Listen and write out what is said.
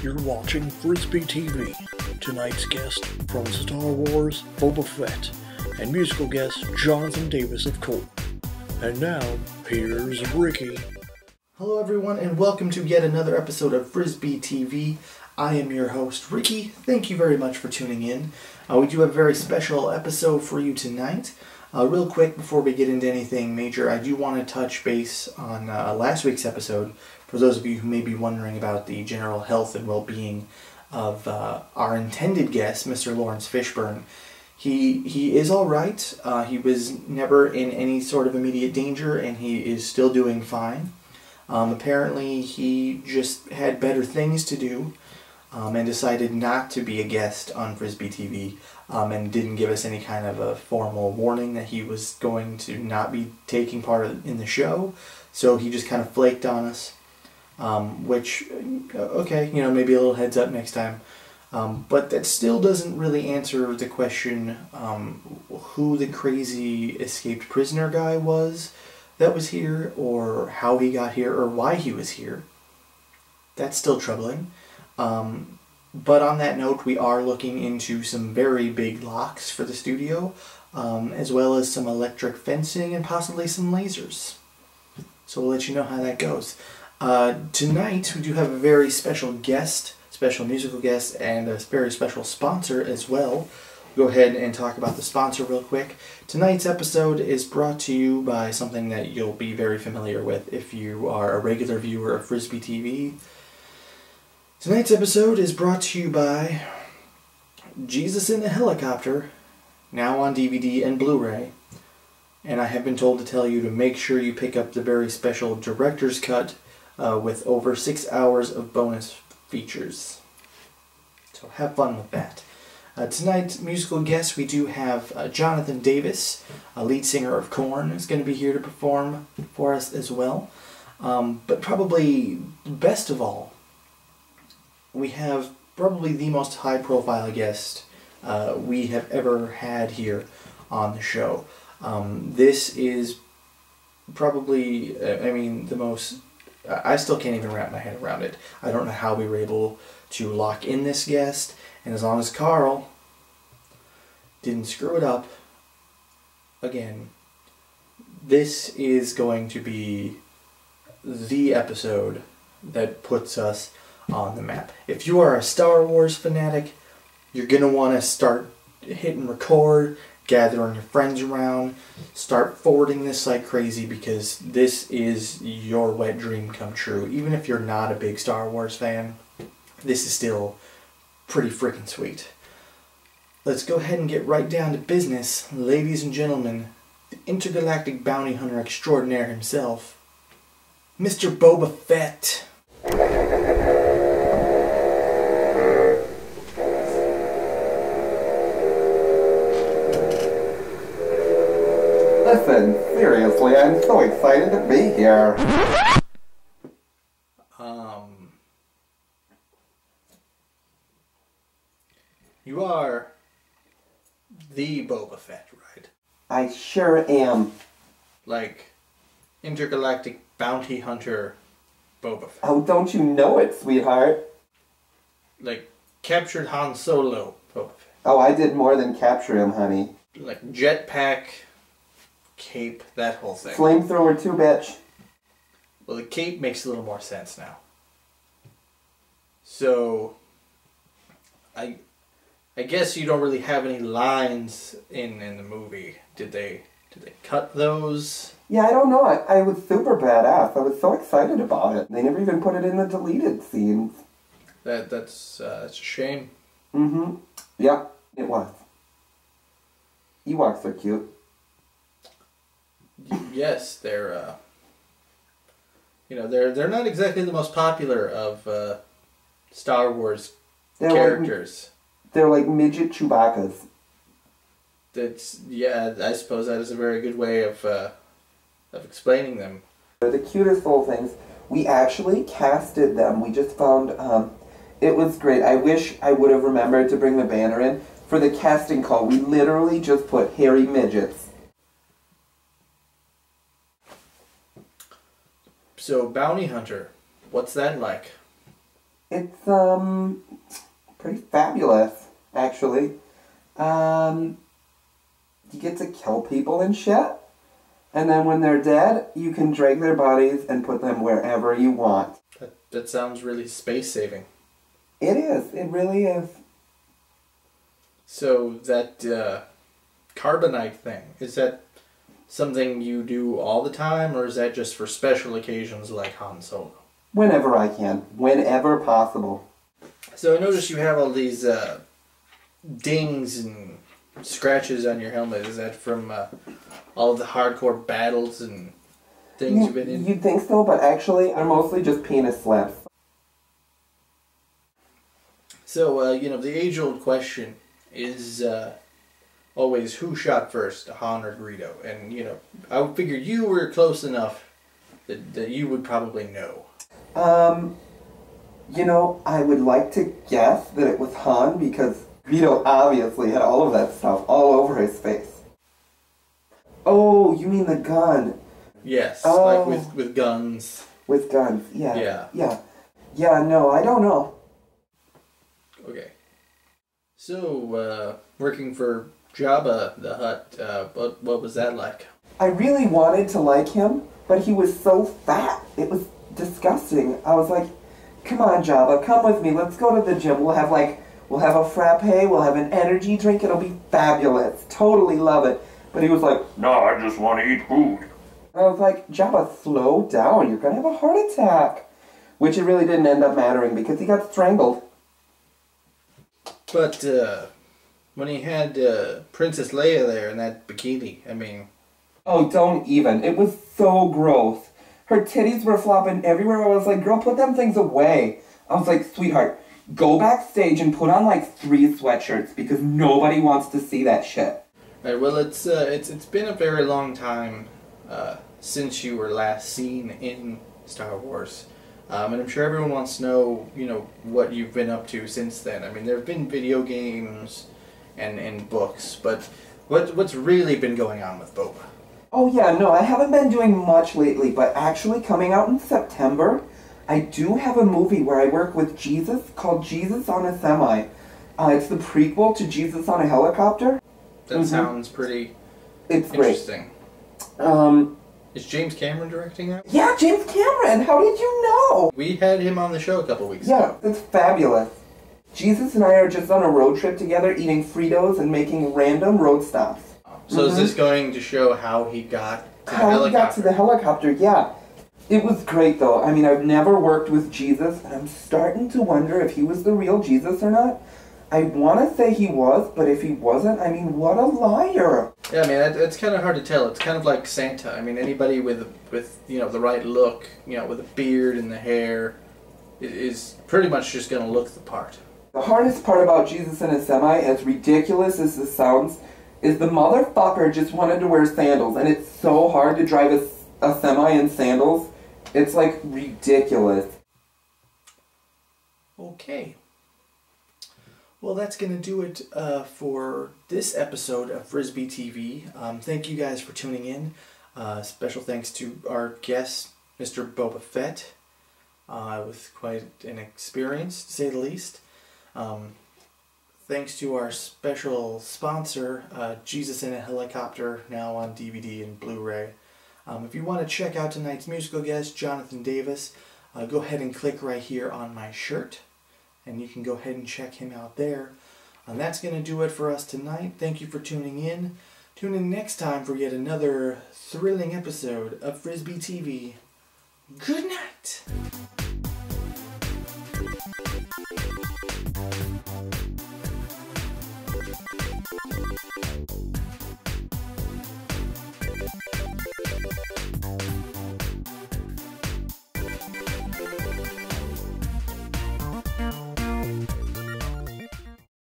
You're watching FrizbeeTV. Tonight's guest from Star Wars, Boba Fett, and musical guest Jonathan Davis of Cole. And now, here's Riki. Hello everyone, and welcome to yet another episode of FrizbeeTV. I am your host, Riki. Thank you very much for tuning in. We do have a very special episode for you tonight. Real quick, before we get into anything major, I do want to touch base on last week's episode. For those of you who may be wondering about the general health and well-being of our intended guest, Mr. Lawrence Fishburne. He is alright. He was never in any sort of immediate danger, and he is still doing fine. Apparently, he just had better things to do, and decided not to be a guest on FrizbeeTV, and didn't give us any kind of a formal warning that he was going to not be taking part in the show. So he just kind of flaked on us. Which, okay, maybe a little heads up next time. But that still doesn't really answer the question who the crazy escaped prisoner guy was that was here, or how he got here, or why he was here. That's still troubling. But on that note, we are looking into some very big locks for the studio, as well as some electric fencing and possibly some lasers. So we'll let you know how that goes. Tonight, we do have a very special guest, special musical guest, and a very special sponsor as well. We'll go ahead and talk about the sponsor real quick. Tonight's episode is brought to you by something that you'll be very familiar with if you are a regular viewer of FrizbeeTV. Tonight's episode is brought to you by Jesus in the Helicopter, now on DVD and Blu-ray. And I have been told to tell you to make sure you pick up the very special director's cut with over 6 hours of bonus features. So have fun with that. Tonight's musical guest, we do have Jonathan Davis, a lead singer of Korn, who's going to be here to perform for us as well. But probably best of all, we have probably the most high-profile guest we have ever had here on the show. This is probably, the most... I still can't even wrap my head around it. I don't know how we were able to lock in this guest, and as long as Carl didn't screw it up again, this is going to be the episode that puts us on the map. If you are a Star Wars fanatic, you're going to want to start hitting record, gathering your friends around, start forwarding this like crazy, because this is your wet dream come true. Even if you're not a big Star Wars fan, this is still pretty freaking sweet. Let's go ahead and get right down to business, ladies and gentlemen. The intergalactic bounty hunter extraordinaire himself, Mr. Boba Fett. Listen, seriously, I'm so excited to be here. You are the Boba Fett, right? I sure am. Like, intergalactic bounty hunter Boba Fett. Oh, don't you know it, sweetheart? Like, captured Han Solo Boba Fett. Oh, I did more than capture him, honey. Like, jetpack, cape, that whole thing. Flamethrower too, bitch. Well, the cape makes a little more sense now. So, I guess you don't really have any lines in the movie. Did they cut those? Yeah, I don't know. I was super badass. I was so excited about it. They never even put it in the deleted scenes. That's a shame. Mm-hmm. Yeah, it was. Ewoks are cute. Yes, they're they're not exactly the most popular of Star Wars characters. They're like midget Chewbacca's. I suppose that is a very good way of explaining them. They're the cutest little things. We actually casted them. We just found it was great. I wish I would have remembered to bring the banner in. For the casting call, we literally just put hairy midgets. So, bounty hunter, what's that like? It's pretty fabulous, actually. You get to kill people and shit. And then when they're dead, you can drag their bodies and put them wherever you want. That sounds really space-saving. It is. It really is. So that carbonite thing, is that something you do all the time, or is that just for special occasions like Han Solo? Whenever I can. Whenever possible. So I noticed you have all these dings and scratches on your helmet. Is that from all of the hardcore battles and things you've been in? You'd think so, but actually they're mostly just penis slaps. So, the age-old question is always who shot first, Han or Greedo? And, I figured you were close enough that you would probably know. I would like to guess that it was Han because Greedo obviously had all of that stuff all over his face. Oh, you mean the gun? Yes, oh. Like with guns. With guns, yeah. Yeah. Yeah, no, I don't know. Okay. So, working for Jabba the Hutt, what was that like? I really wanted to like him, but he was so fat. It was disgusting. I was like, come on, Jabba, come with me. Let's go to the gym. We'll have a frappe, we'll have an energy drink. It'll be fabulous. Totally love it. But he was like, no, I just want to eat food. And I was like, Jabba, slow down. You're going to have a heart attack. Which it really didn't end up mattering because he got strangled. But, when he had Princess Leia there in that bikini, I mean... Oh, don't even. It was so gross. Her titties were flopping everywhere. I was like, girl, put them things away. I was like, sweetheart, go backstage and put on like 3 sweatshirts because nobody wants to see that shit. Right, well, it's been a very long time since you were last seen in Star Wars. And I'm sure everyone wants to know, what you've been up to since then. I mean, there have been video games and books, but what's really been going on with Boba? Oh yeah, no, I haven't been doing much lately, but actually coming out in September, I do have a movie where I work with Jesus called Jesus on a Semi. It's the prequel to Jesus on a Helicopter. That sounds pretty interesting. Is James Cameron directing that? Yeah, James Cameron! How did you know? We had him on the show a couple weeks ago. Yeah, it's fabulous. Jesus and I are just on a road trip together eating Fritos and making random road stops. So is this going to show how he got to the helicopter? How he got to the helicopter, yeah. It was great though. I mean, I've never worked with Jesus, and I'm starting to wonder if he was the real Jesus or not. I want to say he was, but if he wasn't, I mean, what a liar. Yeah, I mean, it's kind of hard to tell. It's kind of like Santa. I mean, anybody with the right look, with a beard and the hair, is pretty much just going to look the part. The hardest part about Jesus in a Semi, as ridiculous as this sounds, is the motherfucker just wanted to wear sandals, and it's so hard to drive a Semi in sandals. It's like ridiculous. Okay. Well, that's going to do it for this episode of FrizbeeTV. Thank you guys for tuning in. Special thanks to our guest, Mr. Boba Fett, with quite an experience, to say the least. Thanks to our special sponsor, Jesus in a Helicopter, now on DVD and Blu-ray. If you want to check out tonight's musical guest, Jonathan Davis, go ahead and click right here on my shirt, and you can go ahead and check him out there. And that's going to do it for us tonight. Thank you for tuning in. Tune in next time for yet another thrilling episode of FrizbeeTV. Good night!